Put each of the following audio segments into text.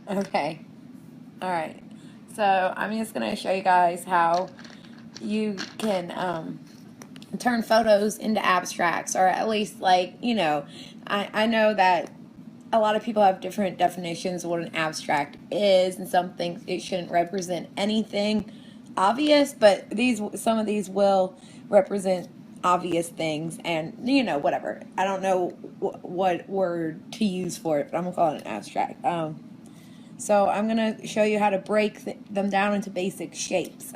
Okay. All right. So I'm just going to show you guys how you can turn photos into abstracts, or at least, like, I know that a lot of people have different definitions of what an abstract is, and some think it shouldn't represent anything obvious, but some of these will represent obvious things, and whatever. I don't know what word to use for it, but I'm gonna call it an abstract. So I'm gonna show you how to break them down into basic shapes.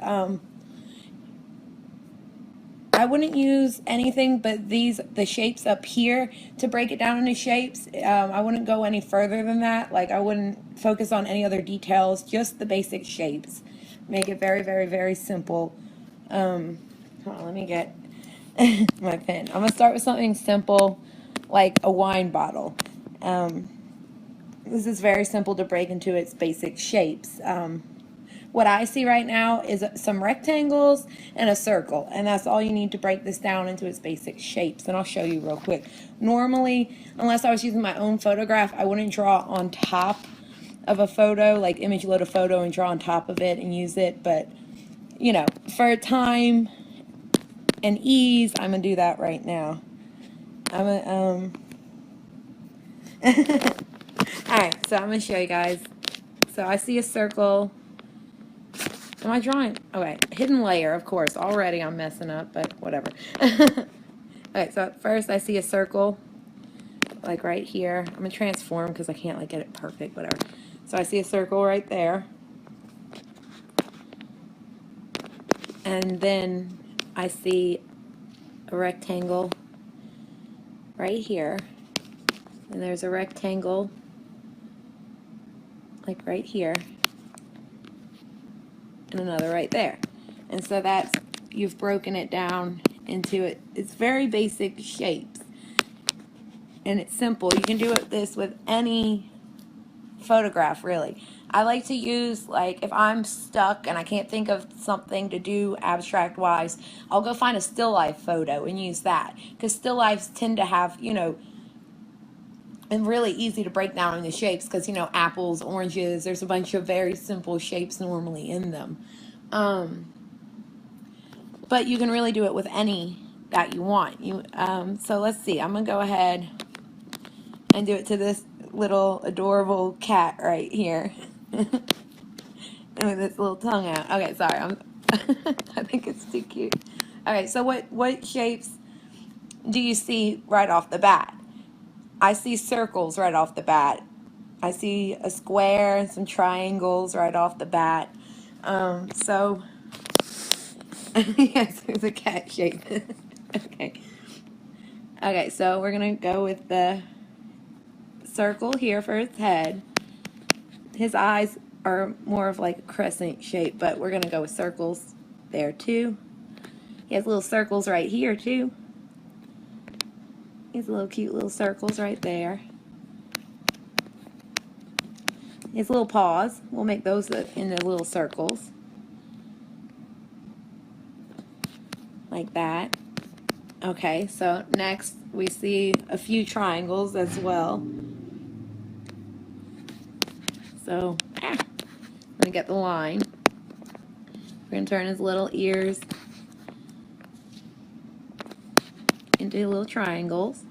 I wouldn't use anything but the shapes up here to break it down into shapes. I wouldn't go any further than that. Like, I wouldn't focus on any other details, just the basic shapes. Make it very, very, very simple. Hold on, let me get my pen. I'm gonna start with something simple, like a wine bottle. This is very simple to break into its basic shapes. What I see right now is some rectangles and a circle, and that's all you need to break this down into its basic shapes, and I'll show you real quick. Normally, unless I was using my own photograph, I wouldn't draw on top of a photo, like image load a photo and draw on top of it and use it, but for time and ease, I'm gonna do that right now. I'm gonna Alright, so I'm gonna show you guys. So I see a circle. Am I drawing? Okay, hidden layer, of course. Already I'm messing up, but whatever. Okay, so at first I see a circle, like right here. I'm gonna transform because I can't like get it perfect, whatever. So I see a circle right there. And then I see a rectangle right here. And there's a rectangle like right here. And another right there. And so you've broken it down into it's very basic shapes. And it's simple. You can do this with any photograph, really. I like to use, like, if I'm stuck and I can't think of something to do abstract wise, I'll go find a still life photo and use that, because still lifes tend to have, and really easy to break down into shapes, because apples, oranges, there's a bunch of very simple shapes normally in them. But you can really do it with any that you want. So let's see, I'm gonna go ahead and do it to this little adorable cat right here. With its little tongue out. Okay, sorry. I think it's too cute. Okay, so what shapes do you see right off the bat? I see circles right off the bat. I see a square and some triangles right off the bat. So yes, there's a cat shape. Okay. Okay, so we're gonna go with the circle here for its head. His eyes are more of like a crescent shape, but we're gonna go with circles there too. He has little circles right here too. He has little cute little circles right there. His little paws, we'll make those into little circles. Like that. Okay, so next we see a few triangles as well. So, I'm gonna get the line. We're gonna turn his little ears into little triangles.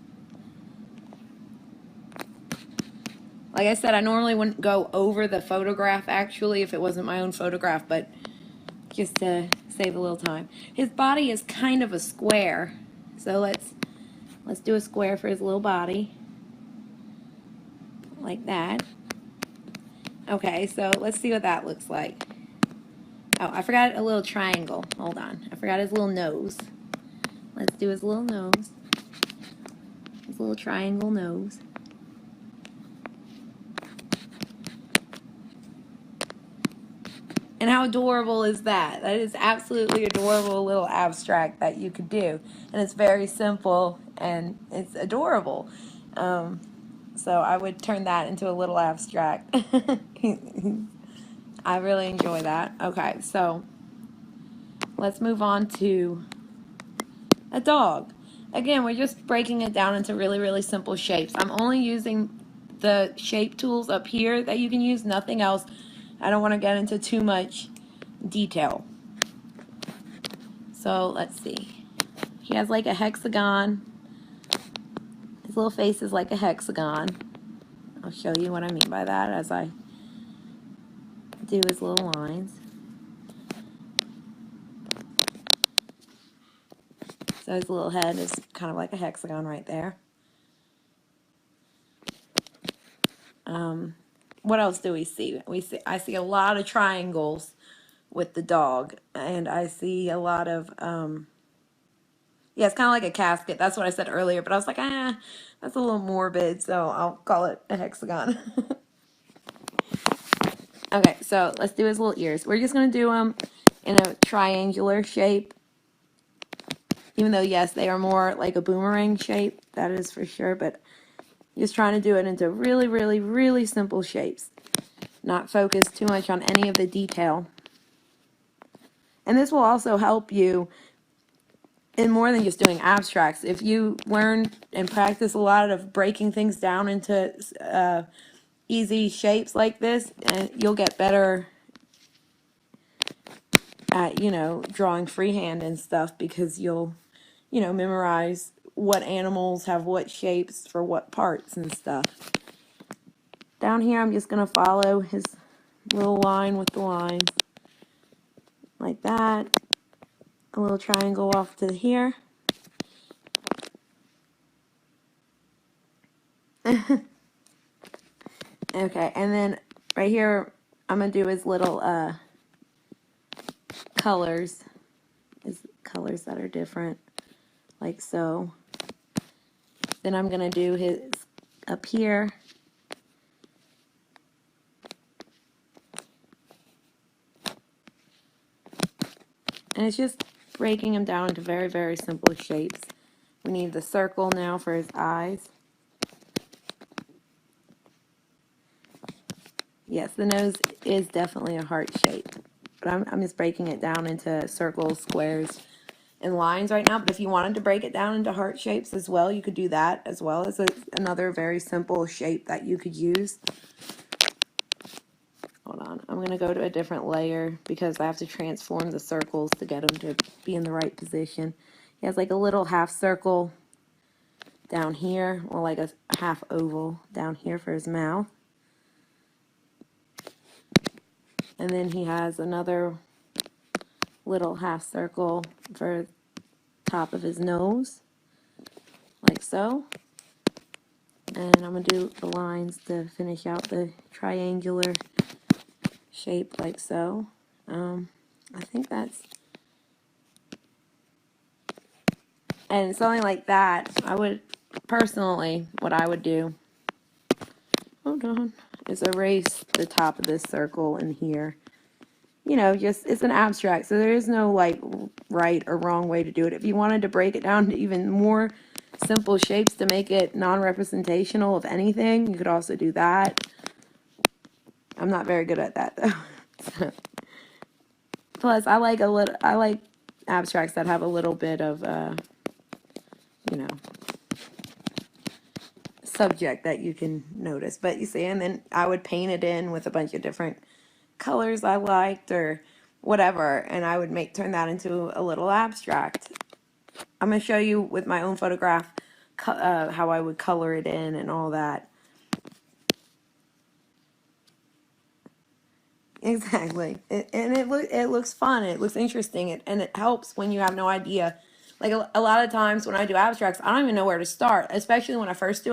Like I said, I normally wouldn't go over the photograph actually if it wasn't my own photograph, but just to save a little time. His body is kind of a square, so let's do a square for his little body. Like that. Okay, so let's see what that looks like. Oh, I forgot a little triangle. Hold on. I forgot his little nose. Let's do his little nose. His little triangle nose. And how adorable is that? That is absolutely adorable little abstract that you could do. And it's very simple and it's adorable. So I would turn that into a little abstract. I really enjoy that. Okay, so let's move on to a dog. Again, we're just breaking it down into really, really simple shapes. I'm only using the shape tools up here that you can use, nothing else. I don't want to get into too much detail. So let's see. He has like a hexagon. His little face is like a hexagon. I'll show you what I mean by that as I do his little lines. So his little head is kind of like a hexagon right there. What else do we see? I see a lot of triangles with the dog, and I see a lot of yeah, it's kind of like a casket. That's what I said earlier, but I was like, that's a little morbid, so I'll call it a hexagon. Okay, so let's do his little ears. We're just gonna do them in a triangular shape, even though yes, they are more like a boomerang shape. That is for sure, but just trying to do it into really, really, really simple shapes. Not focus too much on any of the detail. And this will also help you in more than just doing abstracts. If you learn and practice a lot of breaking things down into easy shapes like this, and you'll get better at, you know, drawing freehand and stuff, because you'll, you know, memorize what animals have what shapes for what parts and stuff. Down here, I'm just going to follow his little line with the lines like that. A little triangle off to here. Okay, and then right here, I'm going to do his little colors. His colors that are different, like so. Then I'm going to do his up here. And it's just breaking them down into very, very simple shapes. We need the circle now for his eyes. Yes, the nose is definitely a heart shape, but I'm just breaking it down into circles, squares, and lines right now. But if you wanted to break it down into heart shapes as well, you could do that as well as another very simple shape that you could use. Hold on, I'm going to go to a different layer because I have to transform the circles to get them to be in the right position. He has like a little half circle down here, or like a half oval down here for his mouth. And then he has another little half circle for top of his nose, like so. And I'm going to do the lines to finish out the triangular shape, like so. I think that's... And something like that, I would, personally, what I would do, hold on, is erase the top of this circle in here. You know, just, it's an abstract, so there is no, like, right or wrong way to do it. If you wanted to break it down to even more simple shapes to make it non-representational of anything, you could also do that. I'm not very good at that, though. Plus, I like abstracts that have a little bit of, you know, subject that you can notice. But you see, and then I would paint it in with a bunch of different colors I liked or whatever, and I would turn that into a little abstract. I'm going to show you with my own photograph how I would color it in and all that. Exactly. And it looks fun. It looks interesting. And it helps when you have no idea. Like a lot of times when I do abstracts, I don't even know where to start, especially when I first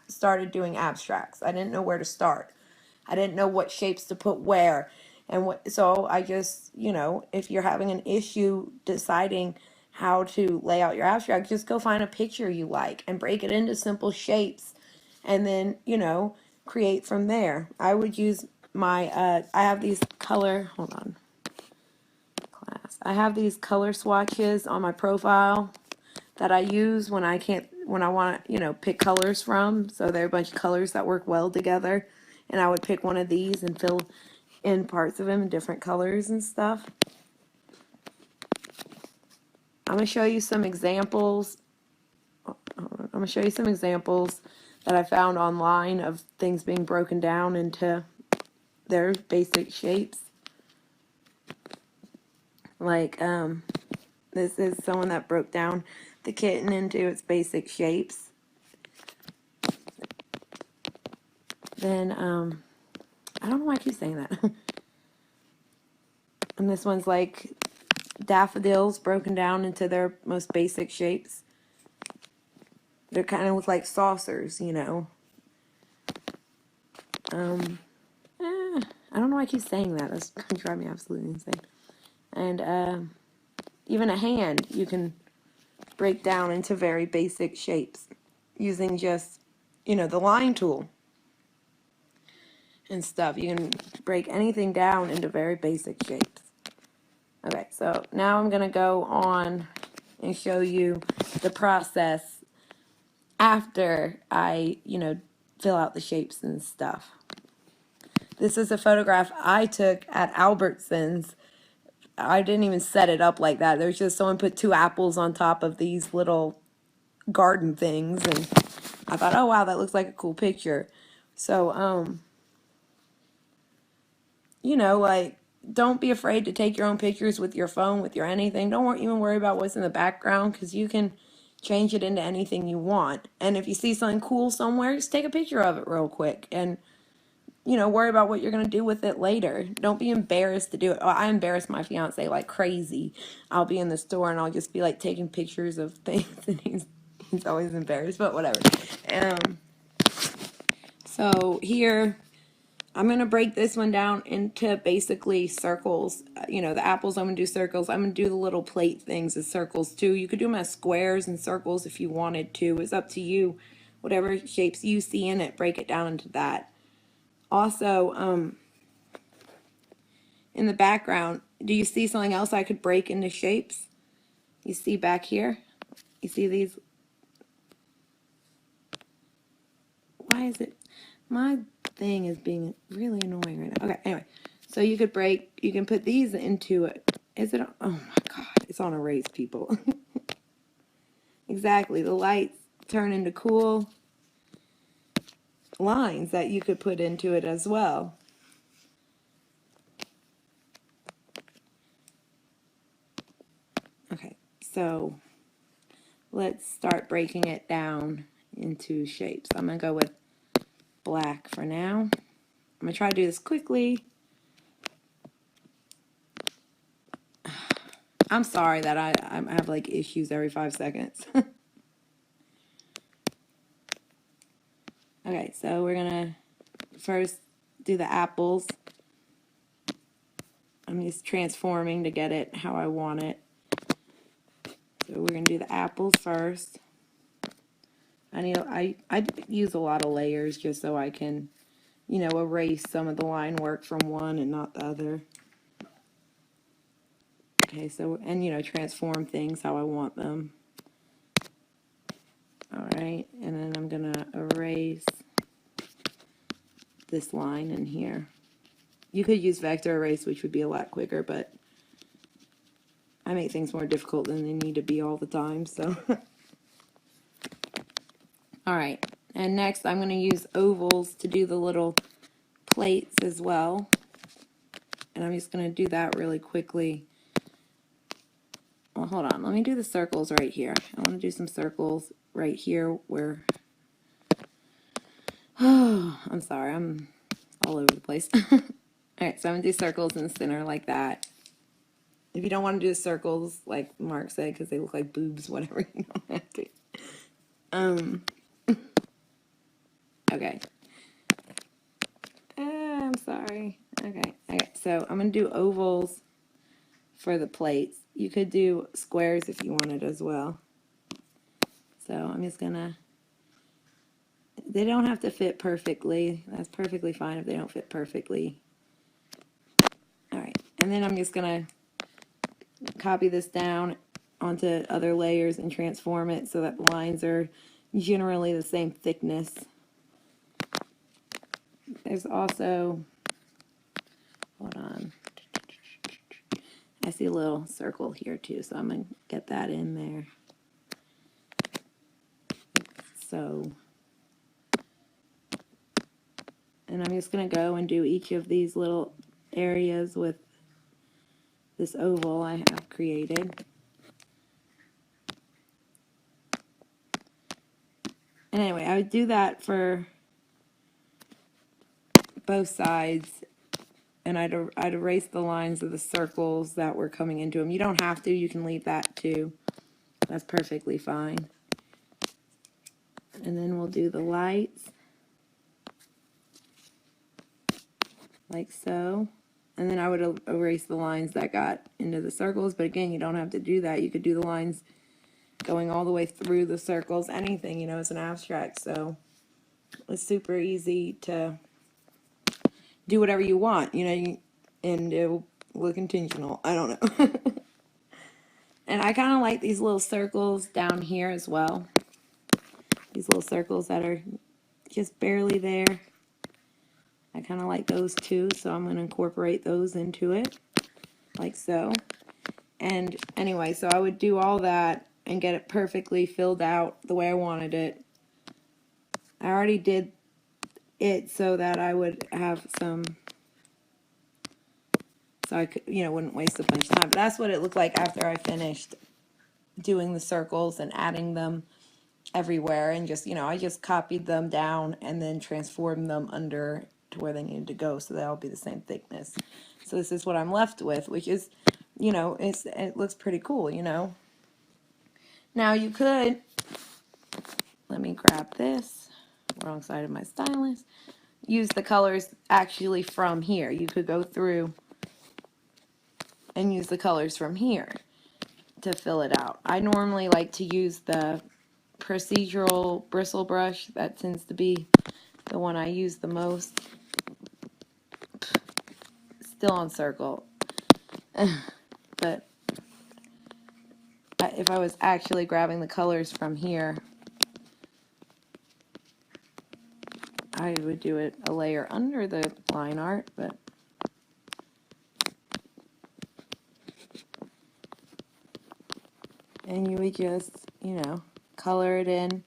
started doing abstracts. I didn't know where to start. I didn't know what shapes to put where. So I just, you know, if you're having an issue deciding how to lay out your abstract, just go find a picture you like and break it into simple shapes and then, you know, create from there. I would use my, I have these color, hold on, class. I have these color swatches on my profile that I use when I want to, you know, pick colors from. So there are a bunch of colors that work well together. And I would pick one of these and fill in parts of them in different colors and stuff. I'm going to show you some examples. I'm going to show you some examples that I found online of things being broken down into their basic shapes. Like, this is someone that broke down the kitten into its basic shapes. Then, I don't know why I keep saying that. And this one's like daffodils broken down into their most basic shapes. They're kind of look like saucers, you know. I don't know why I keep saying that. That's going to drive me absolutely insane. And even a hand, you can break down into very basic shapes using just, you know, the line tool and stuff. You can break anything down into very basic shapes. Okay, so now I'm going to go on and show you the process after I, you know, fill out the shapes and stuff. This is a photograph I took at Albertsons. I didn't even set it up like that. There's just someone put 2 apples on top of these little garden things, and I thought, oh wow, that looks like a cool picture. So, you know, like, don't be afraid to take your own pictures with your phone, with your anything. Don't even worry about what's in the background, because you can change it into anything you want. And if you see something cool somewhere, just take a picture of it real quick and, you know, worry about what you're going to do with it later. Don't be embarrassed to do it. Oh, I embarrass my fiance like crazy. I'll be in the store and I'll just be like taking pictures of things, and he's always embarrassed, but whatever. So here, I'm going to break this one down into basically circles. You know, the apples, I'm going to do circles. I'm going to do the little plate things as circles too. You could do them as squares and circles if you wanted to. It's up to you. Whatever shapes you see in it, break it down into that. Also, in the background, do you see something else I could break into shapes? You see back here? You see these? Why is it? My thing is being really annoying right now. Okay, anyway. So you can put these into it. Is it? Oh my God, it's on erase, people. Exactly. The lights turn into cool lines that you could put into it as well. Okay, so let's start breaking it down into shapes. I'm going to go with black for now. I'm going to try to do this quickly. I'm sorry that I have like issues every 5 seconds. Okay, so we're going to first do the apples. I'm just transforming to get it how I want it. So we're going to do the apples first. I use a lot of layers just so I can, you know, erase some of the line work from one and not the other. Okay, so, and you know, transform things how I want them. All right, and then I'm gonna erase this line in here. You could use vector erase, which would be a lot quicker, but I make things more difficult than they need to be all the time, so. All right, and next I'm gonna use ovals to do the little plates as well. And I'm just gonna do that really quickly. Well, hold on, let me do the circles right here. I wanna do some circles right here where, oh, I'm sorry, I'm all over the place. Alright, so I'm gonna do circles in the center like that. If you don't want to do the circles, like Mark said, because they look like boobs, whatever, you don't have to. Okay. I'm sorry. Okay, so I'm gonna do ovals for the plates. You could do squares if you wanted as well. So I'm just gonna, they don't have to fit perfectly. That's perfectly fine if they don't fit perfectly. Alright, and then I'm just gonna copy this down onto other layers and transform it so that the lines are generally the same thickness. There's also, hold on, I see a little circle here too, so I'm going to get that in there. So And I'm just going to go and do each of these little areas with this oval I have created. And anyway, I would do that for both sides, and I'd erase the lines of the circles that were coming into them. You don't have to, you can leave that too. That's perfectly fine. And then we'll do the lights, like so. And then I would erase the lines that got into the circles, but again, you don't have to do that. You could do the lines going all the way through the circles, anything, you know, it's an abstract, so it's super easy to do whatever you want, you know, and it will look intentional. I don't know. And I kind of like these little circles down here as well. These little circles that are just barely there. I kind of like those too, so I'm going to incorporate those into it, like so. And anyway, so I would do all that and get it perfectly filled out the way I wanted it. I already did it so that I would have some, so I could, you know, wouldn't waste a bunch of time. But that's what it looked like after I finished doing the circles and adding them everywhere, and just, you know, I just copied them down and then transformed them under to where they needed to go, so they'll be the same thickness. So this is what I'm left with, which is, you know, it looks pretty cool, you know. Now you could, let me grab this, wrong side of my stylus, use the colors actually from here. You could go through and use the colors from here to fill it out. I normally like to use the procedural bristle brush. That tends to be the one I use the most. Still on circle. But if I was actually grabbing the colors from here, I would do it a layer under the line art, but and you would just, you know, color it in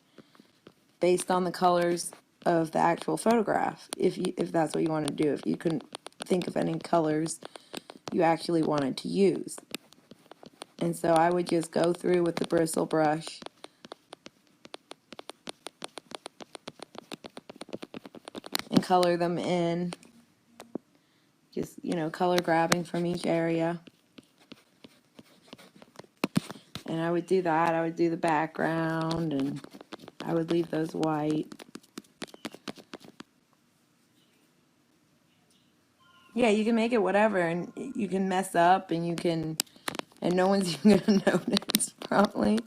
based on the colors of the actual photograph, if that's what you want to do. If you couldn't think of any colors you actually wanted to use. And so I would just go through with the bristle brush and color them in, just, you know, color grabbing from each area. And I would do that. I would do the background, and I would leave those white. Yeah, you can make it whatever, and you can mess up, and you can, and no one's even going to notice, probably.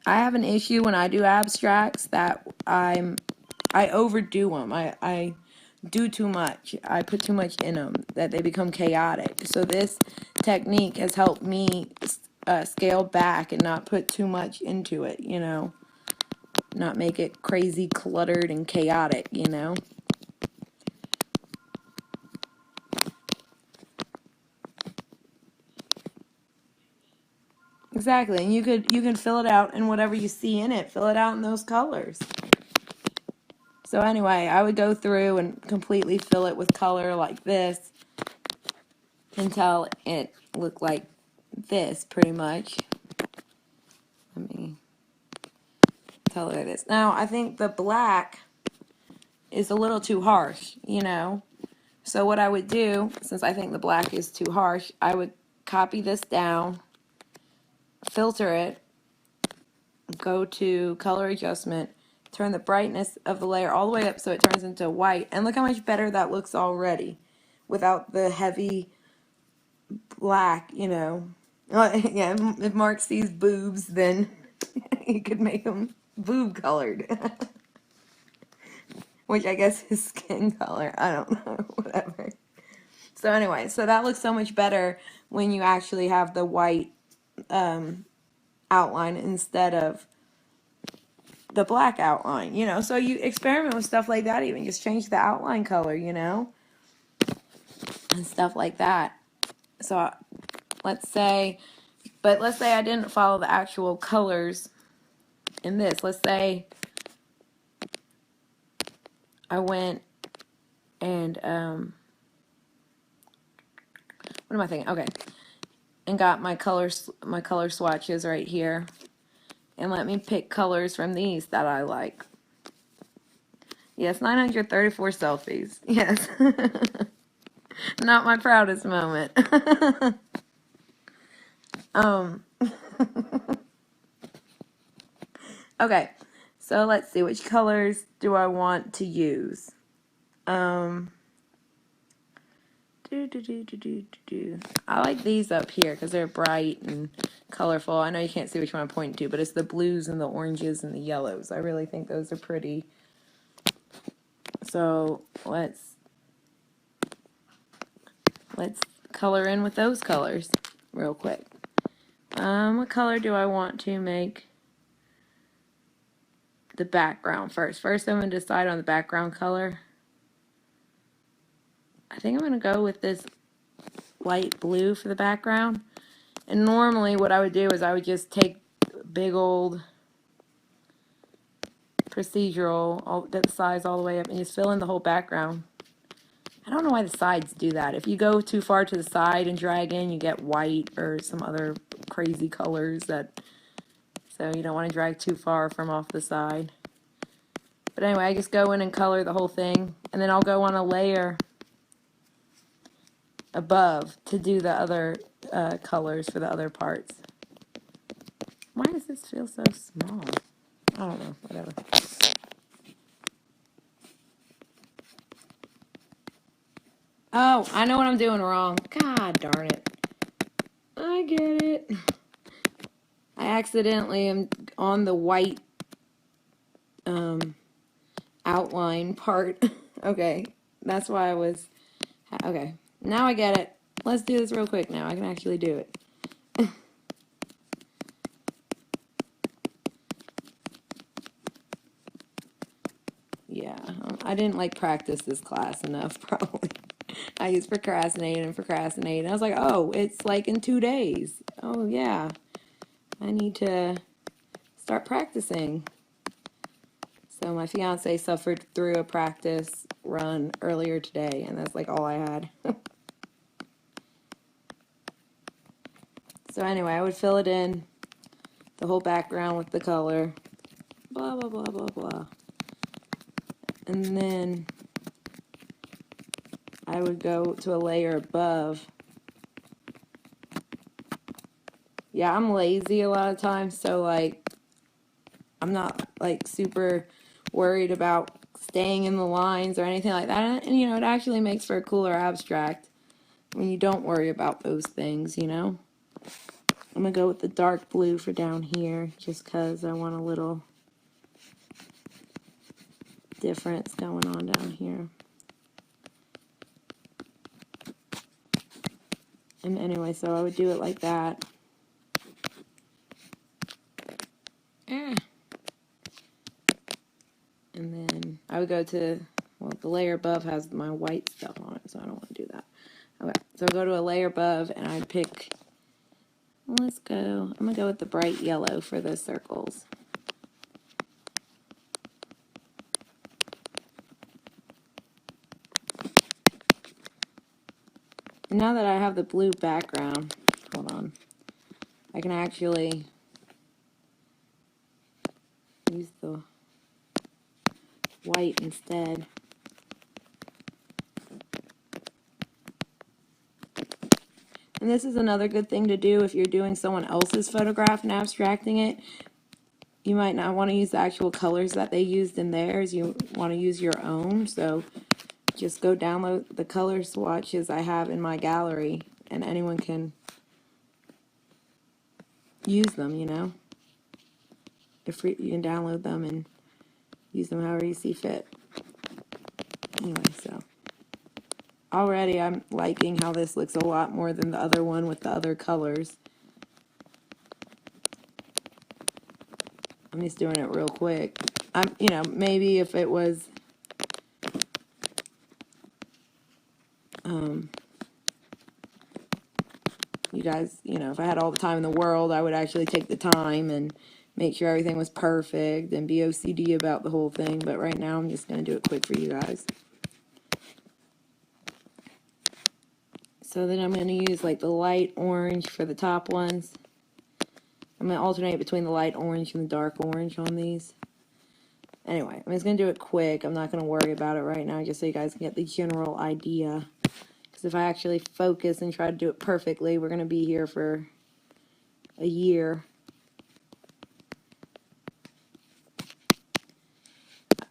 I have an issue when I do abstracts that I overdo them. I do too much. I put too much in them, that they become chaotic. So this technique has helped me scale back and not put too much into it, you know. Not make it crazy, cluttered, and chaotic, you know. Exactly, and you can fill it out in whatever you see in it. Fill it out in those colors. So anyway, I would go through and completely fill it with color like this until it looked like this, pretty much. Let me color this. Now, I think the black is a little too harsh, you know. So what I would do, since I think the black is too harsh, I would copy this down, filter it, go to color adjustment, turn the brightness of the layer all the way up so it turns into white, and look how much better that looks already without the heavy black, you know. Yeah, if Mark sees boobs, then he could make them boob colored. Which I guess is skin color. I don't know, whatever. So anyway, so that looks so much better when you actually have the white outline instead of the black outline, you know. So you experiment with stuff like that, even just change the outline color, you know, and stuff like that. So let's say I didn't follow the actual colors in this. Let's say I went and, what am I thinking? Okay. And got my color swatches right here. And let me pick colors from these that I like. Yes, 934 selfies. Yes. Not my proudest moment. Okay. So let's see, which colors do I want to use? I like these up here because they're bright and colorful. I know you can't see which one I'm pointing to, but it's the blues and the oranges and the yellows. I really think those are pretty. So let's color in with those colors real quick. What color do I want to make the background first? First, I'm going to decide on the background color. I think I'm going to go with this light blue for the background. And normally what I would do is I would just take big old procedural, get the size all the way up, and just fill in the whole background. I don't know why the sides do that. If you go too far to the side and drag in, you get white or some other crazy colors that, so you don't want to drag too far from off the side. But anyway, I just go in and color the whole thing, and then I'll go on a layer above to do the other colors for the other parts. Why does this feel so small? I don't know, whatever. Oh, I know what I'm doing wrong. God darn it. I get it. I accidentally am on the white outline part. Okay, that's why I was... Okay, now I get it. Let's do this real quick now. I can actually do it. Yeah, I didn't like practice this class enough, probably. I just procrastinated and procrastinated. I was like, oh, it's like in 2 days. Oh, yeah. I need to start practicing. So my fiance suffered through a practice run earlier today, and that's like all I had. So anyway, I would fill it in, the whole background with the color, blah, blah, blah, blah, blah. And then I would go to a layer above. Yeah, I'm lazy a lot of times, so like I'm not like super worried about staying in the lines or anything like that. And you know, it actually makes for a cooler abstract when you don't worry about those things, you know. I'm gonna go with the dark blue for down here just because I want a little difference going on down here. And anyway, so I would do it like that. And then I would go to, well, the layer above has my white stuff on it, so I don't want to do that. Okay, so I go to a layer above and I'd pick, let's go, I'm going to go with the bright yellow for the circles. And now that I have the blue background, hold on, I can actually use the white instead. And this is another good thing to do if you're doing someone else's photograph and abstracting it. You might not want to use the actual colors that they used in theirs. You want to use your own. So just go download the color swatches I have in my gallery, and anyone can use them, you know. If you can download them and use them however you see fit. Anyway, so already I'm liking how this looks a lot more than the other one with the other colors. I'm just doing it real quick. You know, maybe if it was you guys, you know, if I had all the time in the world, I would actually take the time and make sure everything was perfect and be OCD about the whole thing. But right now I'm just going to do it quick for you guys. So then I'm going to use like the light orange for the top ones. I'm going to alternate between the light orange and the dark orange on these. Anyway, I'm just going to do it quick. I'm not going to worry about it right now, just so you guys can get the general idea. Because if I actually focus and try to do it perfectly, we're going to be here for a year.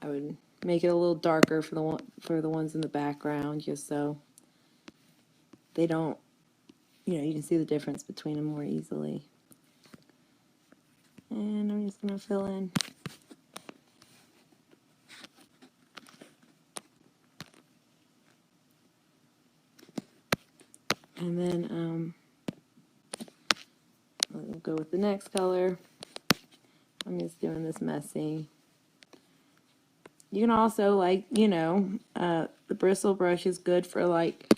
I would make it a little darker for the ones in the background, just so they don't, you know, you can see the difference between them more easily. And I'm just going to fill in. And then we'll go with the next color. I'm just doing this messy. You can also, like, you know, the bristle brush is good for, like,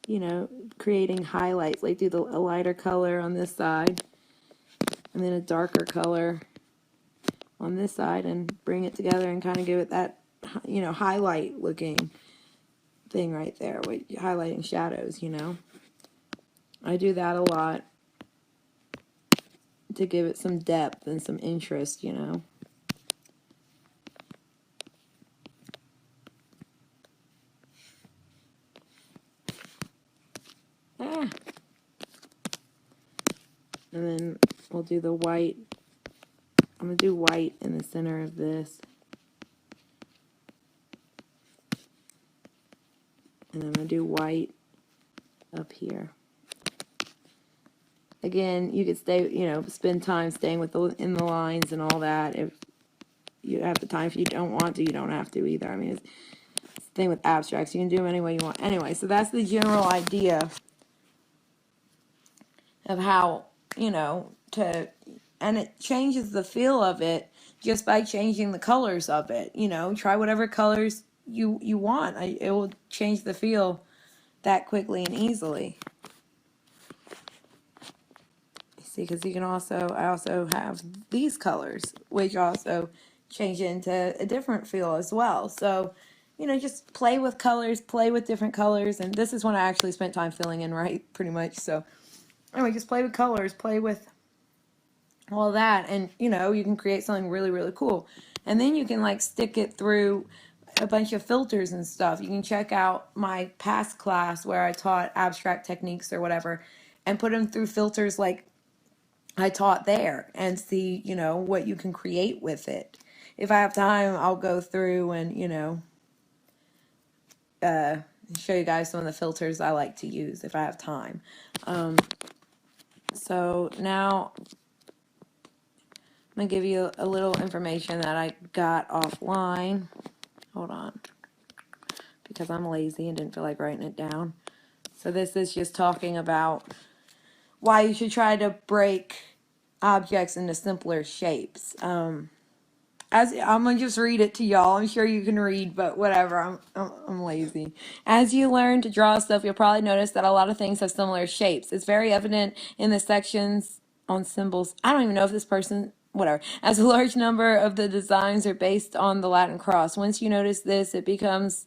you know, creating highlights. Like, do a lighter color on this side and then a darker color on this side and bring it together and kind of give it that, you know, highlight looking thing right there with highlighting shadows, you know. I do that a lot to give it some depth and some interest, you know. And then we'll do the white. I'm going to do white in the center of this. And I'm going to do white up here. Again, you could stay, you know, spend time staying with in the lines and all that. If you have the time, if you don't want to, you don't have to either. I mean, it's the thing with abstracts. You can do them any way you want. Anyway, so that's the general idea of how, you know, and it changes the feel of it just by changing the colors of it. You know, try whatever colors you want. It will change the feel that quickly and easily. See, because you can I also have these colors, which also change into a different feel as well. So, you know, just play with colors, play with different colors. And this is when I actually spent time filling in, right? Pretty much. So, anyway, just play with colors, play with all that. And, you know, you can create something really, really cool. And then you can, like, stick it through a bunch of filters and stuff. You can check out my past class where I taught abstract techniques or whatever and put them through filters like I taught there and see, you know, what you can create with it. If I have time, I'll go through and, you know, show you guys some of the filters I like to use if I have time. So now I'm going to give you a little information that I got offline. Hold on. Because I'm lazy and didn't feel like writing it down. So this is just talking about why you should try to break objects into simpler shapes. As I'm gonna just read it to y'all. I'm sure you can read, but whatever. I'm lazy. As you learn to draw stuff, you'll probably notice that a lot of things have similar shapes. It's very evident in the sections on symbols. I don't even know if this person, whatever. As a large number of the designs are based on the Latin cross. Once you notice this, it comes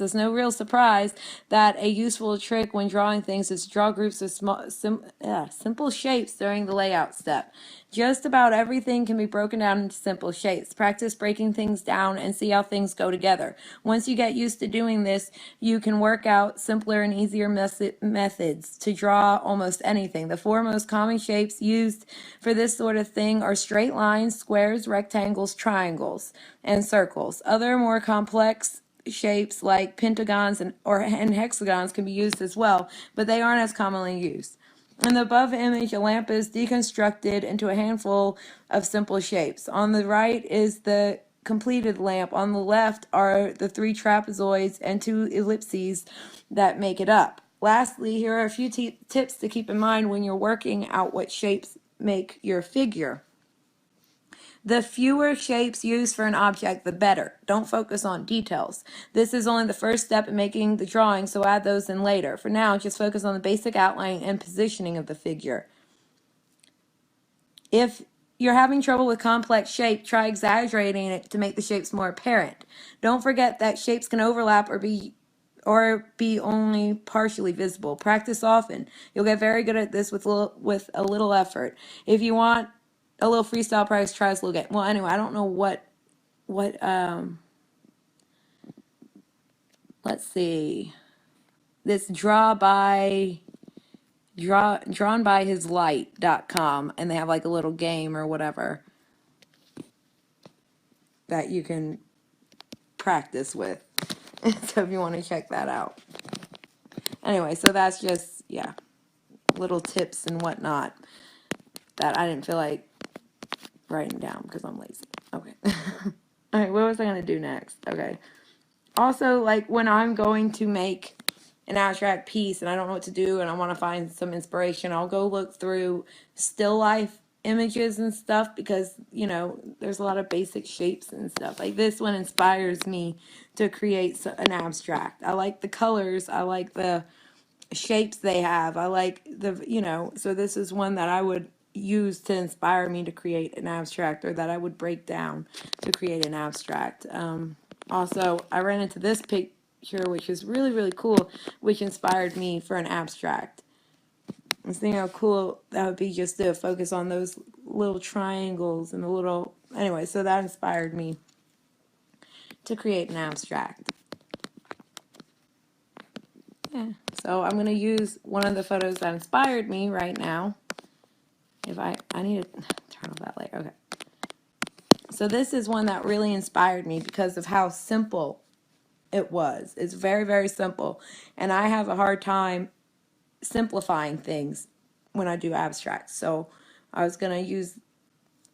as no real surprise that a useful trick when drawing things is to draw groups of simple shapes during the layout step. Just about everything can be broken down into simple shapes. Practice breaking things down and see how things go together. Once you get used to doing this, you can work out simpler and easier methods to draw almost anything. The four most common shapes used for this sort of thing are straight lines, squares, rectangles, triangles, and circles. Other more complex shapes like pentagons and hexagons can be used as well, but they aren't as commonly used. In the above image, a lamp is deconstructed into a handful of simple shapes. On the right is the completed lamp. On the left are the three trapezoids and two ellipses that make it up. Lastly, here are a few tips to keep in mind when you're working out what shapes make your figure. The fewer shapes used for an object, the better. Don't focus on details. This is only the first step in making the drawing, so add those in later. For now, just focus on the basic outline and positioning of the figure. If you're having trouble with complex shape, try exaggerating it to make the shapes more apparent. Don't forget that shapes can overlap or be only partially visible. Practice often. You'll get very good at this with a little effort. If you want a little freestyle practice, try this little game. Well, anyway, I don't know what let's see. This drawnbyhislight.com, and they have like a little game or whatever that you can practice with. So if you want to check that out. Anyway, so that's just, yeah, little tips and whatnot that I didn't feel like writing down because I'm lazy. Okay. All right, what was I going to do next? Okay. Also, like when I'm going to make an abstract piece and I don't know what to do and I want to find some inspiration, I'll go look through still life images and stuff because, you know, there's a lot of basic shapes and stuff. Like this one inspires me to create an abstract. I like the colors. I like the shapes they have. I like the, you know, so this is one that I would use to inspire me to create an abstract, or that I would break down to create an abstract. Also, I ran into this picture, which is really, really cool, which inspired me for an abstract. I was thinking how cool that would be just to focus on those little triangles and the little, anyway, so that inspired me to create an abstract. Yeah, so I'm going to use one of the photos that inspired me right now. If I need to turn off that light. Okay. So this is one that really inspired me because of how simple it was. It's very, very simple. And I have a hard time simplifying things when I do abstracts. So I was going to use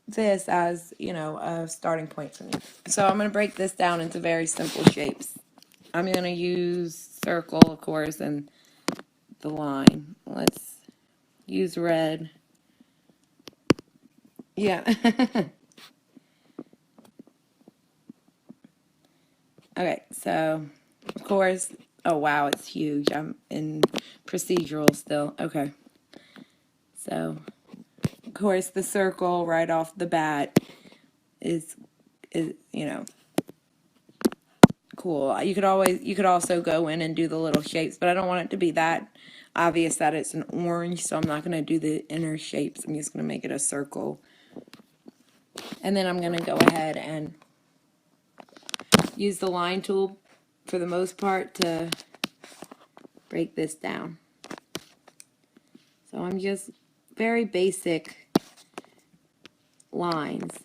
this as, you know, a starting point for me. So I'm going to break this down into very simple shapes. I'm going to use circle, of course, and the line. Let's use red. Yeah. Okay, so of course, oh wow, it's huge. I'm in procedural still. Okay. So, of course, the circle right off the bat is you know, cool. You could also go in and do the little shapes, but I don't want it to be that obvious that it's an orange, so I'm not going to do the inner shapes. I'm just going to make it a circle. And then I'm going to go ahead and use the line tool for the most part to break this down. So I'm just very basic lines.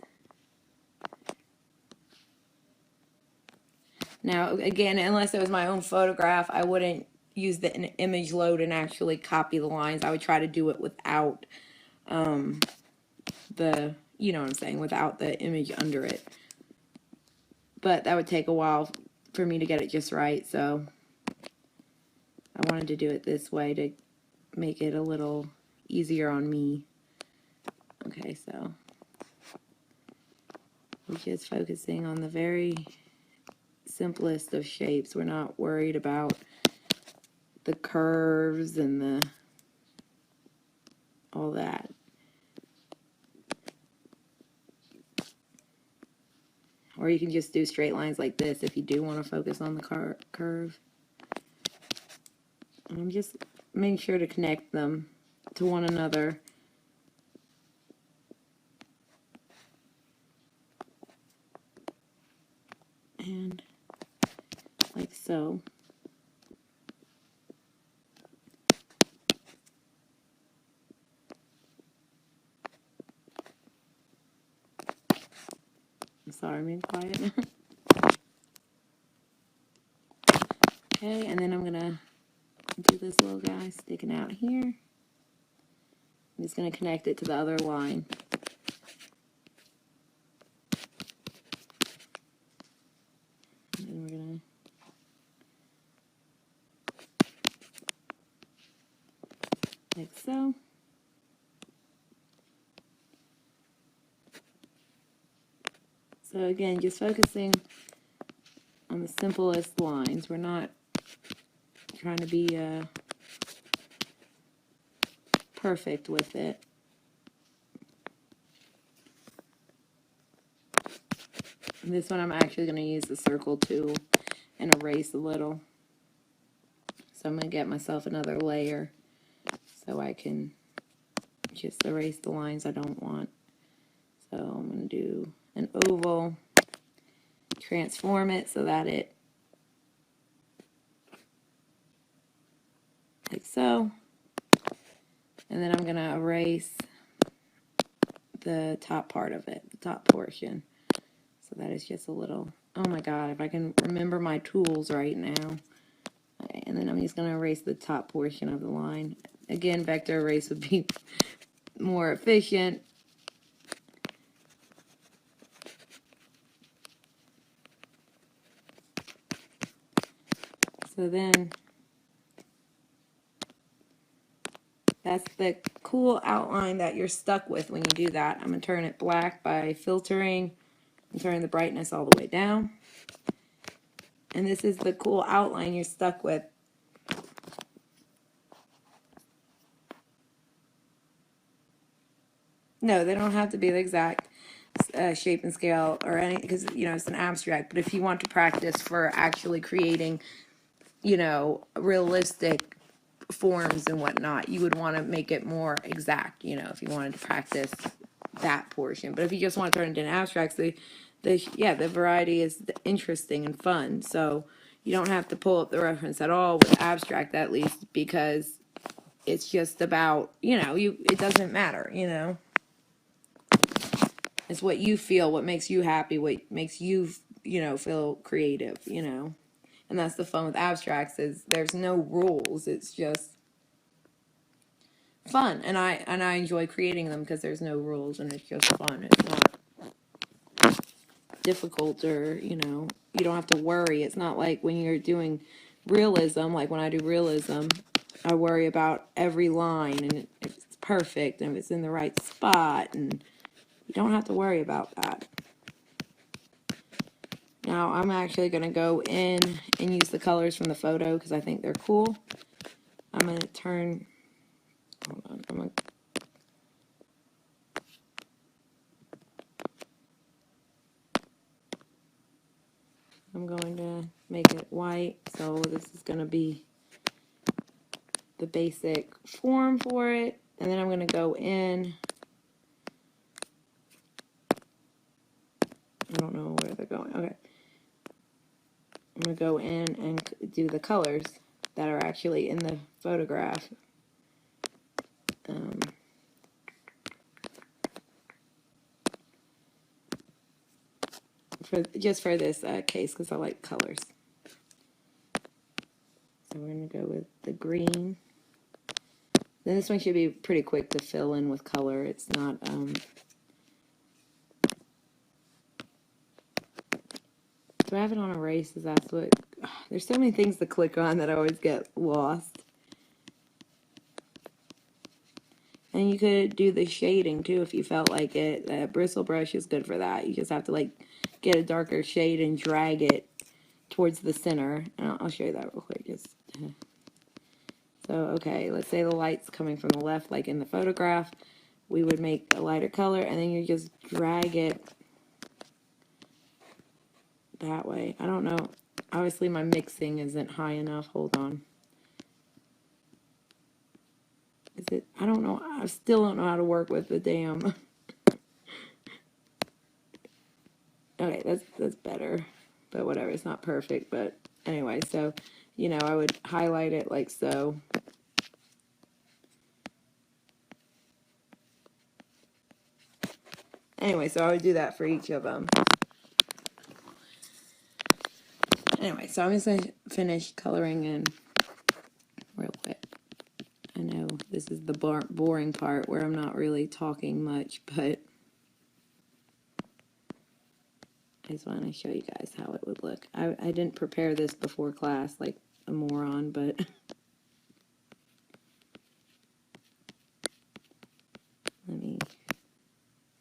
Now, again, unless it was my own photograph, I wouldn't use the image load and actually copy the lines. I would try to do it without the, you know what I'm saying, without the image under it. But that would take a while for me to get it just right, so I wanted to do it this way to make it a little easier on me. Okay, so we're just focusing on the very simplest of shapes. We're not worried about the curves and the all that. Or you can just do straight lines like this if you do want to focus on the curve. And I'm just making sure to connect them to one another. And like so. I'm sorry, I'm being quiet now. Okay, and then I'm gonna do this little guy sticking out here. I'm just gonna connect it to the other line. And then we're gonna like so. So again, just focusing on the simplest lines. We're not trying to be perfect with it. This one I'm actually going to use the circle tool and erase a little. So I'm going to get myself another layer so I can just erase the lines I don't want. So I'm going to do an oval, transform it so that it, like so. And then I'm going to erase the top part of it, the top portion. So that is just a little, oh my God, if I can remember my tools right now. Okay, and then I'm just going to erase the top portion of the line. Again, vector erase would be more efficient. So then that's the cool outline that you're stuck with when you do that. I'm going to turn it black by filtering and turning the brightness all the way down. And this is the cool outline you're stuck with. No, they don't have to be the exact shape and scale or any, because, you know, it's an abstract. But if you want to practice for actually creating, you know, realistic forms and whatnot, you would want to make it more exact, you know, if you wanted to practice that portion. But if you just want to turn it into abstracts, the variety is interesting and fun. So you don't have to pull up the reference at all with abstract, at least, because it's just about, you know, it doesn't matter, you know. It's what you feel, what makes you happy, what makes you, you know, feel creative, you know. And that's the fun with abstracts, is there's no rules. It's just fun. And I enjoy creating them because there's no rules and it's just fun. It's not difficult, or, you know, you don't have to worry. It's not like when you're doing realism, like when I do realism, I worry about every line and if it's perfect and if it's in the right spot, and you don't have to worry about that. Now I'm actually going to go in and use the colors from the photo because I think they're cool. I'm going to turn, hold on, I'm going to make it white. So this is going to be the basic form for it. And then I'm going to go in, I don't know where they're going. Okay. I'm going to go in and do the colors that are actually in the photograph. Just for this case, because I like colors. So we're going to go with the green. Then this one should be pretty quick to fill in with color. It's not, do I have it on erase? Is that what, there's so many things to click on that I always get lost. And you could do the shading too if you felt like it. The bristle brush is good for that. You just have to like get a darker shade and drag it towards the center. And I'll show you that real quick. So, okay, let's say the light's coming from the left, like in the photograph. We would make a lighter color, and then you just drag it that way. I don't know. Obviously, my mixing isn't high enough. Hold on. Is it? I don't know. I still don't know how to work with the damn. Okay, that's better. But whatever, it's not perfect. But anyway, so, you know, I would highlight it like so. Anyway, so I would do that for each of them. Anyway, so I'm just going to finish coloring in real quick. I know this is the boring part where I'm not really talking much, but I just want to show you guys how it would look. I didn't prepare this before class like a moron, but let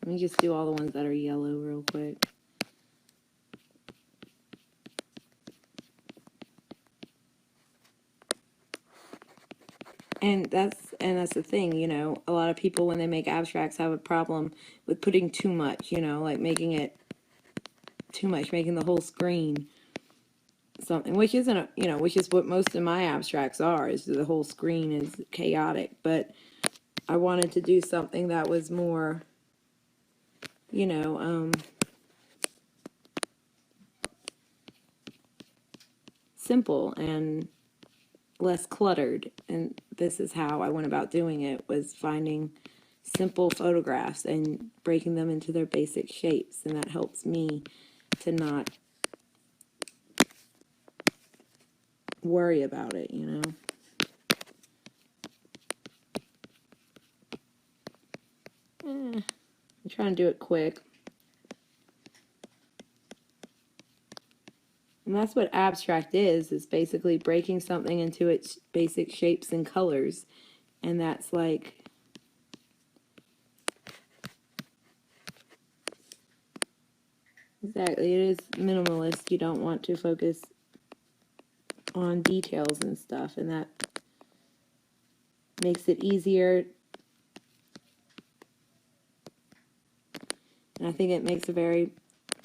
me just do all the ones that are yellow real quick. And that's the thing, you know, a lot of people when they make abstracts have a problem with putting too much, you know, like making it too much, making the whole screen something, which isn't, which is what most of my abstracts are, is the whole screen is chaotic. But I wanted to do something that was more, simple and less cluttered. And this is how I went about doing it, was finding simple photographs and breaking them into their basic shapes. And that helps me to not worry about it, I'm trying to do it quick. And that's what abstract is basically breaking something into its basic shapes and colors. And that's like, exactly, it is minimalist. You don't want to focus on details and stuff, and that makes it easier. And I think it makes a very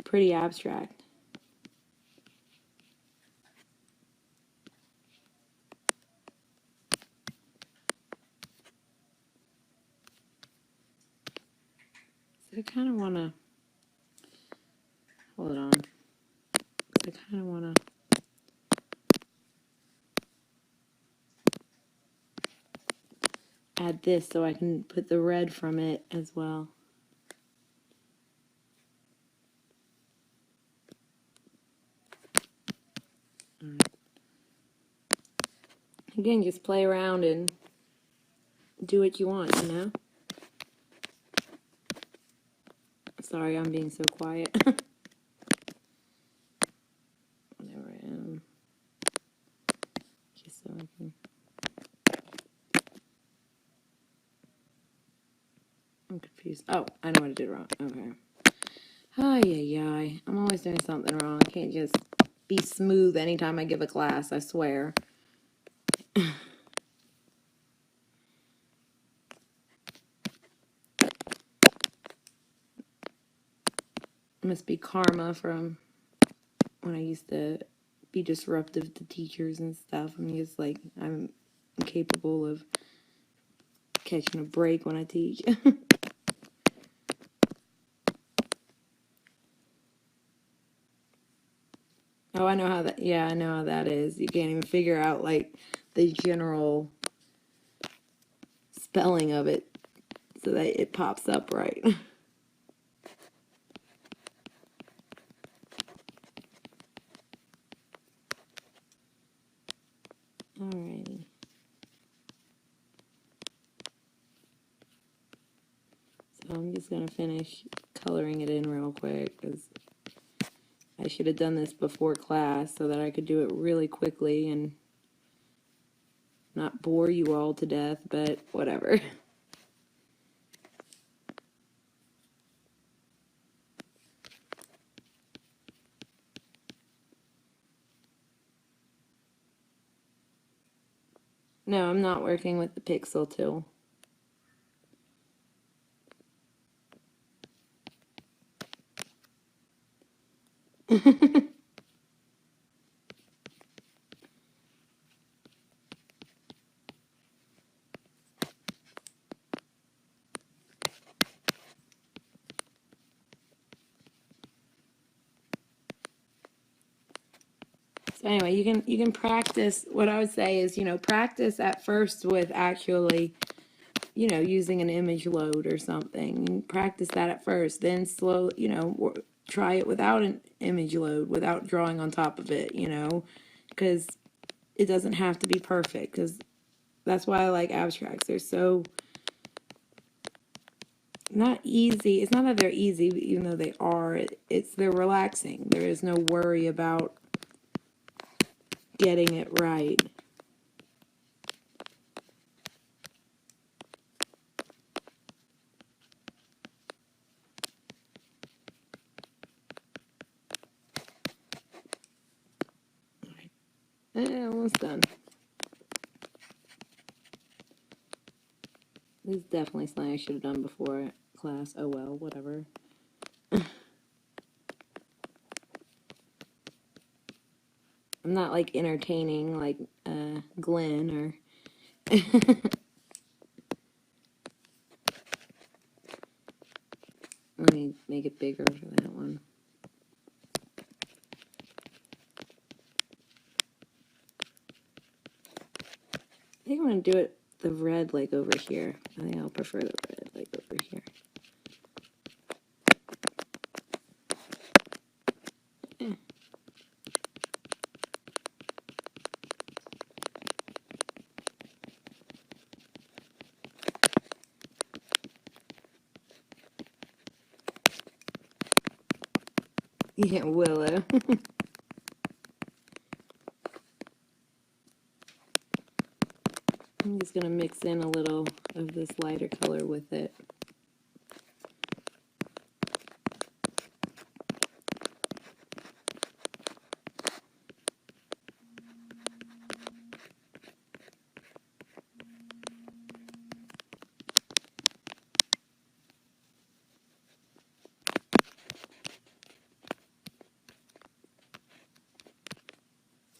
pretty abstract. So I kind of want to, hold on. I kind of want to add this so I can put the red from it as well. Again, just play around and do what you want, Sorry, I'm being so quiet. Whatever I am. Just so I can... I'm confused. Oh, I know what I did wrong. Okay. Ay. I'm always doing something wrong. I can't just be smooth anytime I give a class, I swear. It must be karma from when I used to be disruptive to teachers and stuff. I'm just like, I'm incapable of catching a break when I teach. Oh, I know how that, yeah, I know how that is. You can't even figure out, like, the general spelling of it so that it pops up right. Alrighty. So I'm just going to finish coloring it in real quick, because I should have done this before class so that I could do it really quickly and not bore you all to death, but whatever. No, I'm not working with the pixel tool. So anyway, you can practice. What I would say is, practice at first with actually, using an image load or something. Practice that at first, then slow, try it without an image load, without drawing on top of it, because it doesn't have to be perfect, because that's why I like abstracts. They're so not easy. It's not that they're easy, even though they are. They're relaxing. There is no worry about getting it right. Almost done. This is definitely something I should have done before class. Oh well, whatever. I'm not like entertaining like Glenn or let me make it bigger for that one. I think I'm gonna do it the red like over here. I think I'll prefer the red like over here. Yeah, Willow. I'm just gonna mix in a little of this lighter color with it.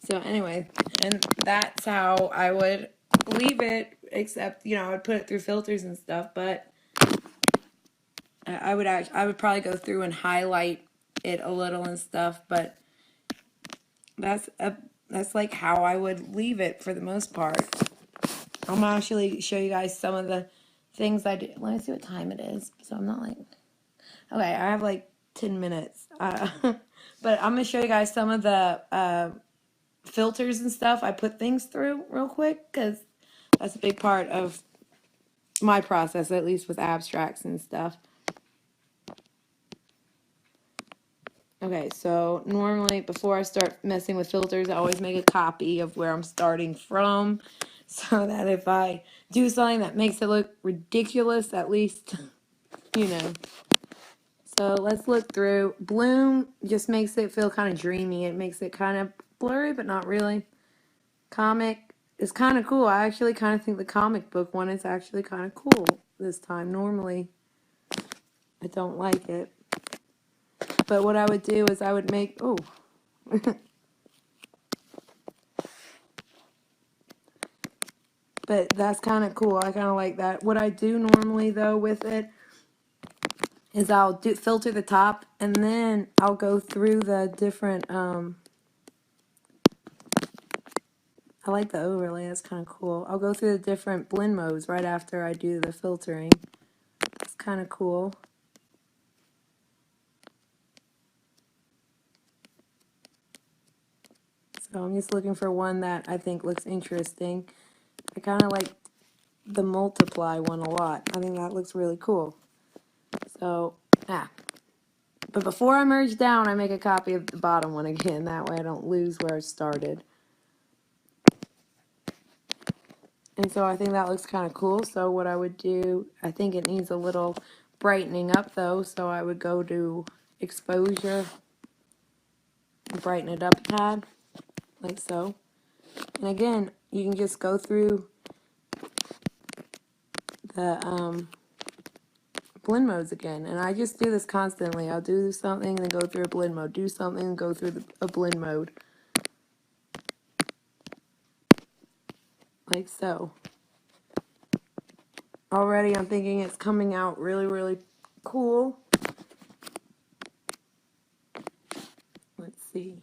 So anyway, and that's how I would leave it, except, you know, I would put it through filters and stuff, but I would probably go through and highlight it a little and stuff, but that's like how I would leave it for the most part. I'm gonna actually show you guys some of the things I do. Let me see what time it is, so I'm not like, okay, I have like 10 minutes, but I'm gonna show you guys some of the filters and stuff I put things through real quick, because that's a big part of my process, at least with abstracts and stuff. Okay, so normally before I start messing with filters, I always make a copy of where I'm starting from, so that if I do something that makes it look ridiculous, at least, you know. So let's look through. Bloom just makes it feel kind of dreamy. It makes it kind of blurry, but not really. Comic is kind of cool. I actually kind of think the comic book one is actually kind of cool this time. Normally, I don't like it. But what I would do is I would make, oh. But that's kind of cool. I kind of like that. What I do normally, though, with it is I'll filter the top, and then I'll go through the different, I like the overlay. That's kind of cool. I'll go through the different blend modes right after I do the filtering. It's kind of cool. So I'm just looking for one that I think looks interesting. I kind of like the multiply one a lot. I think that looks really cool. So, but before I merge down, I make a copy of the bottom one again. That way I don't lose where I started. And so I think that looks kind of cool. So what I would do, I think it needs a little brightening up though. So I would go to exposure, and brighten it up a tad, like so. And again, you can just go through the blend modes again. And I just do this constantly. I'll do something and then go through a blend mode. Do something and go through a blend mode. Like so. Already I'm thinking it's coming out really, really cool. Let's see.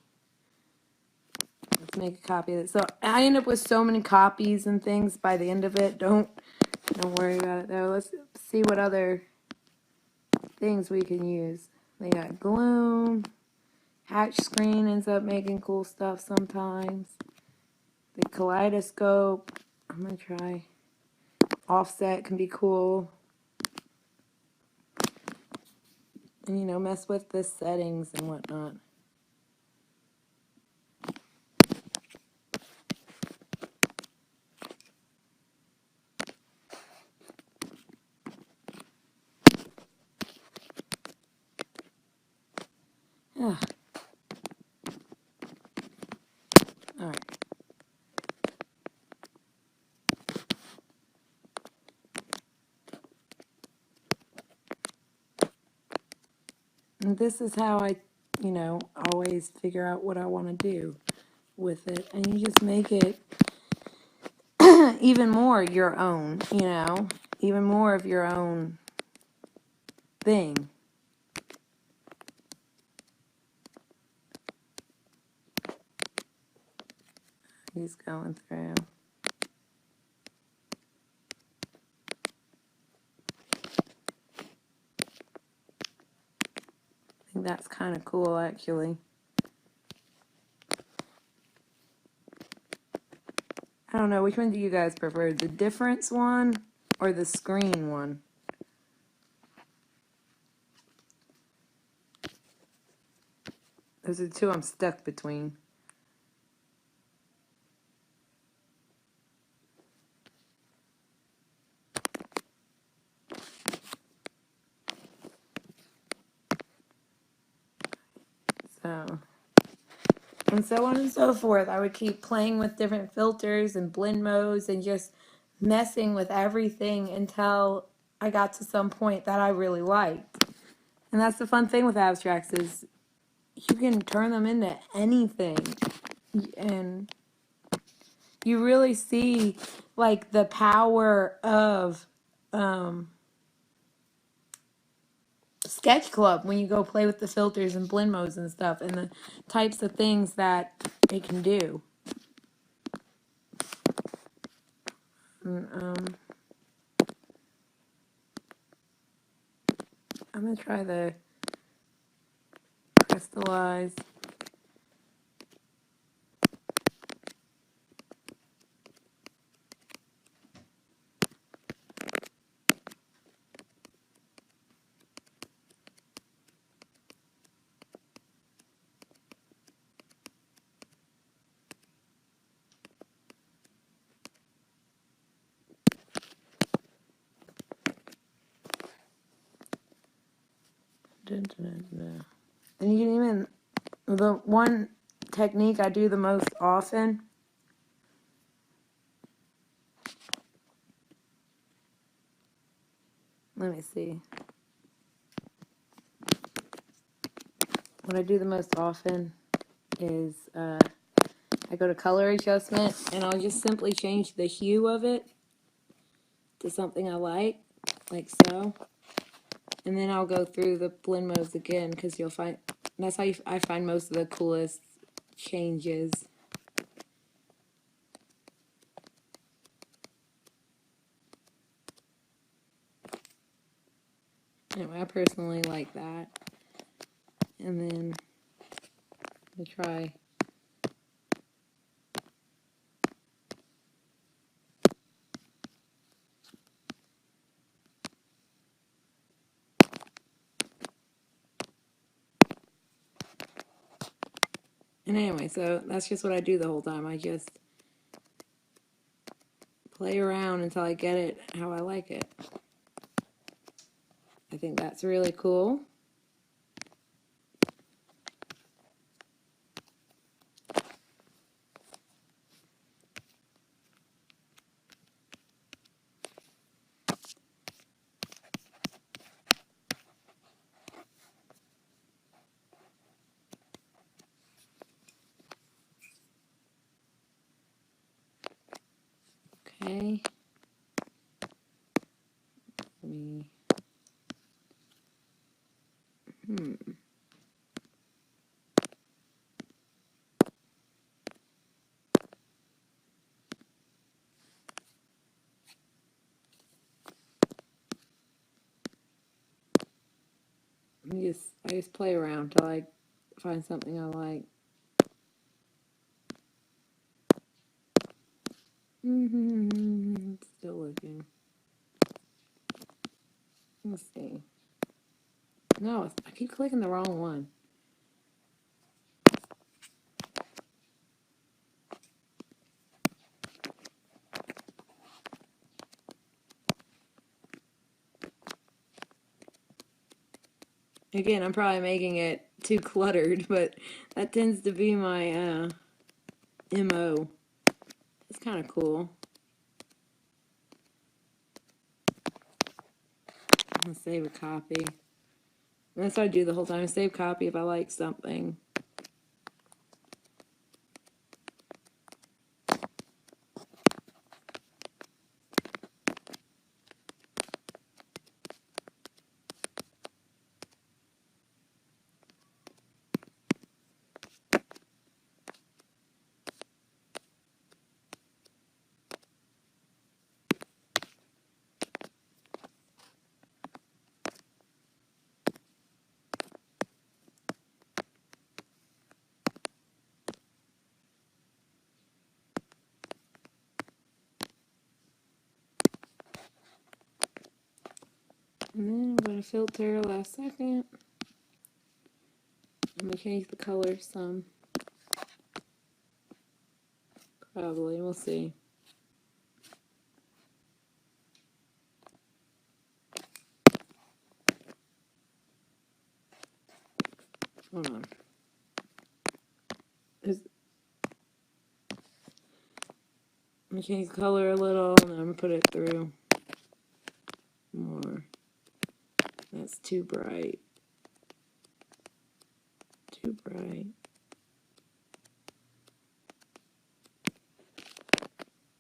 Let's make a copy of it. So I end up with so many copies and things by the end of it. Don't worry about it though. Let's see what other things we can use. They got Gloom. Hatch Screen ends up making cool stuff sometimes. The Kaleidoscope. I'm gonna try. Offset can be cool. And you know, mess with the settings and whatnot. Ah. All right. And this is how I, you know, always figure out what I want to do with it, and you just make it even more your own, you know, even more of your own thing. He's going through. I think that's kind of cool, actually. I don't know, which one do you guys prefer? The difference one or the screen one? Those are the two I'm stuck between. So, and so on and so forth. I would keep playing with different filters and blend modes and just messing with everything until I got to some point that I really liked. And that's the fun thing with abstracts is you can turn them into anything. And you really see like the power of Sketch Club when you go play with the filters and blend modes and stuff and the types of things that it can do. And, I'm going to try the crystallize. Dun, dun, dun, dun. And you can even, the one technique I do the most often, let me see. What I do the most often is I go to color adjustment and I'll just simply change the hue of it to something I like so. And then I'll go through the blend modes again because you'll find, that's how I find most of the coolest changes. Anyway, I personally like that. And then I try. And anyway, so that's just what I do the whole time. I just play around until I get it how I like it. I think that's really cool. Okay. Let me. I just play around till I find something I like. Still looking. Let's see. No, I keep clicking the wrong one. Again, I'm probably making it too cluttered, but that tends to be my MO. It's kind of cool. I'm gonna save a copy. And that's what I do the whole time. Save copy if I like something. And then I'm going to filter last second. I'm going to change the color some. Probably. We'll see. Hold on. I'm going to change the color a little, and I'm going to put it through more. That's too bright. Too bright.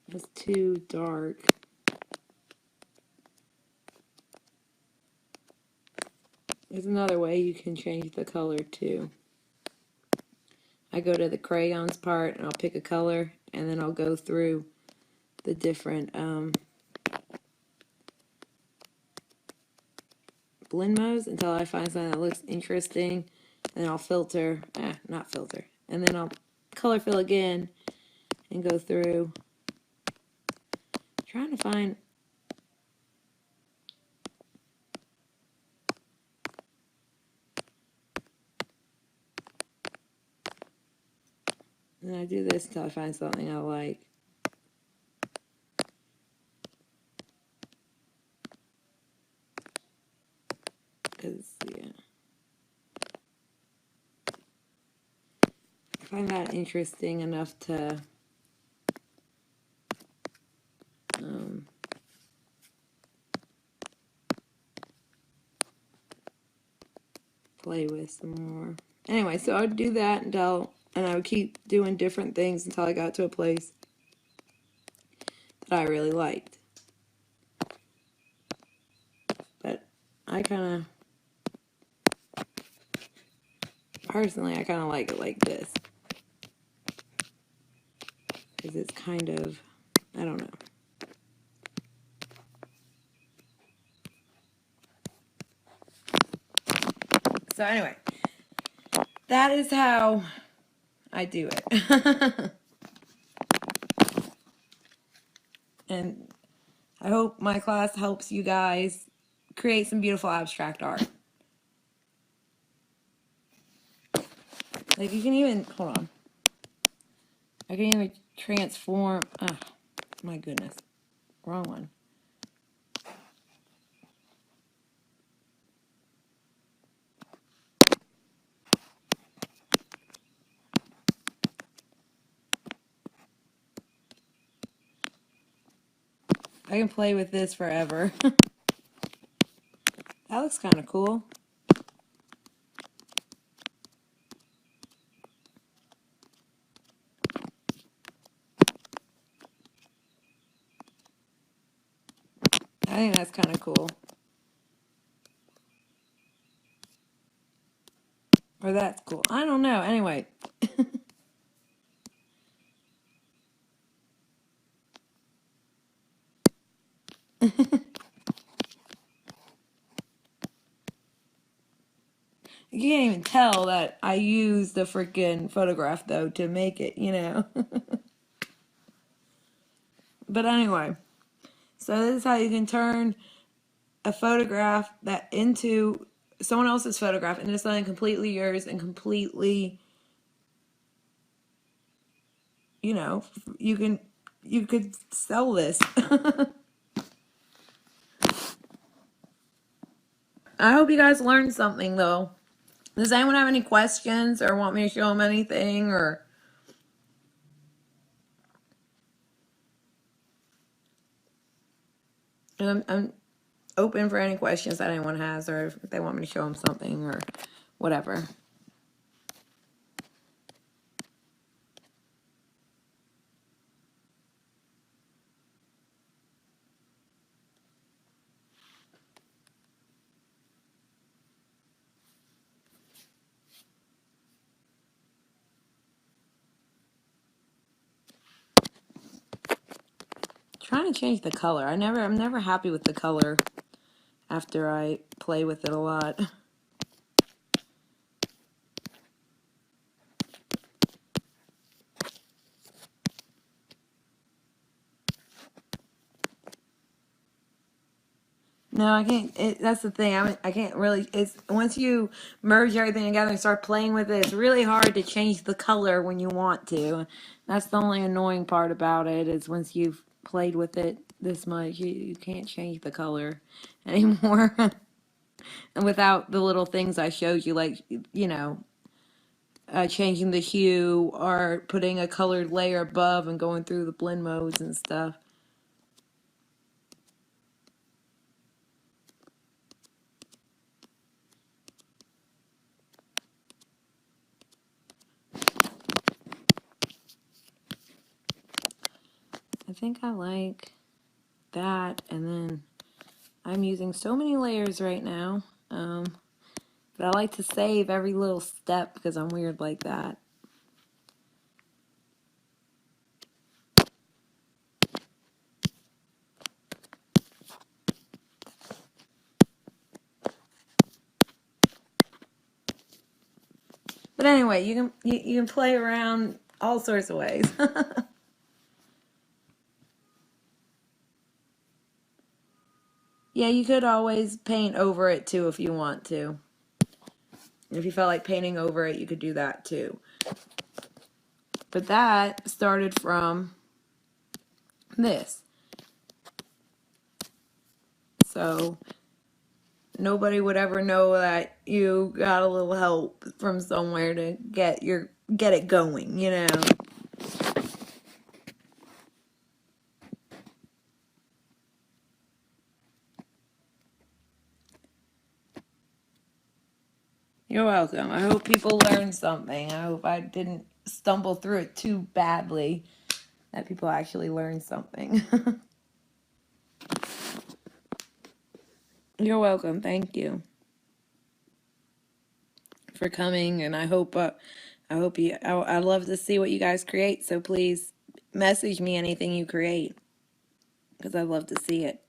That's too dark. There's another way you can change the color too. I go to the crayons part and I'll pick a color, and then I'll go through the different blend modes until I find something that looks interesting. And I'll filter, not filter, and then I'll color fill again and go through trying to find and I do this until I find something I like. Because, yeah, I find that interesting enough to play with some more. Anyway, so I would do that and I would keep doing different things until I got to a place that I really liked. But I kind of, personally, I kind of like it like this. Because it's kind of, I don't know. So anyway, that is how I do it. And I hope my class helps you guys create some beautiful abstract art. Like, you can even, hold on. I can even transform, oh my goodness, wrong one. I can play with this forever. That looks kind of cool. I think that's kind of cool. Or that's cool. I don't know. Anyway. You can't even tell that I used the freaking photograph, though, to make it, you know. But anyway, so this is how you can turn a photograph that into someone else's photograph into something completely yours and completely, you know, you could sell this. I hope you guys learned something, though. Does anyone have any questions or want me to show them anything, or I'm open for any questions that anyone has, or if they want me to show them something or whatever. Trying to change the color. I'm never happy with the color after I play with it a lot. No, I can't. That's the thing. I can't really. It's once you merge everything together and start playing with it, it's really hard to change the color when you want to. That's the only annoying part about it is once you've played with it this much, you can't change the color anymore. And without the little things I showed you, like, you know, changing the hue or putting a colored layer above and going through the blend modes and stuff. I think I like that, and then I'm using so many layers right now. But I like to save every little step because I'm weird like that. But anyway, you can play around all sorts of ways. Yeah, you could always paint over it too if you want to. If you felt like painting over it, you could do that too. But that started from this. So nobody would ever know that you got a little help from somewhere to get it going, you know. You're welcome. I hope people learned something. I hope I didn't stumble through it too badly. That people actually learned something. You're welcome. Thank you for coming, and I hope I love to see what you guys create. So please message me anything you create because I'd love to see it.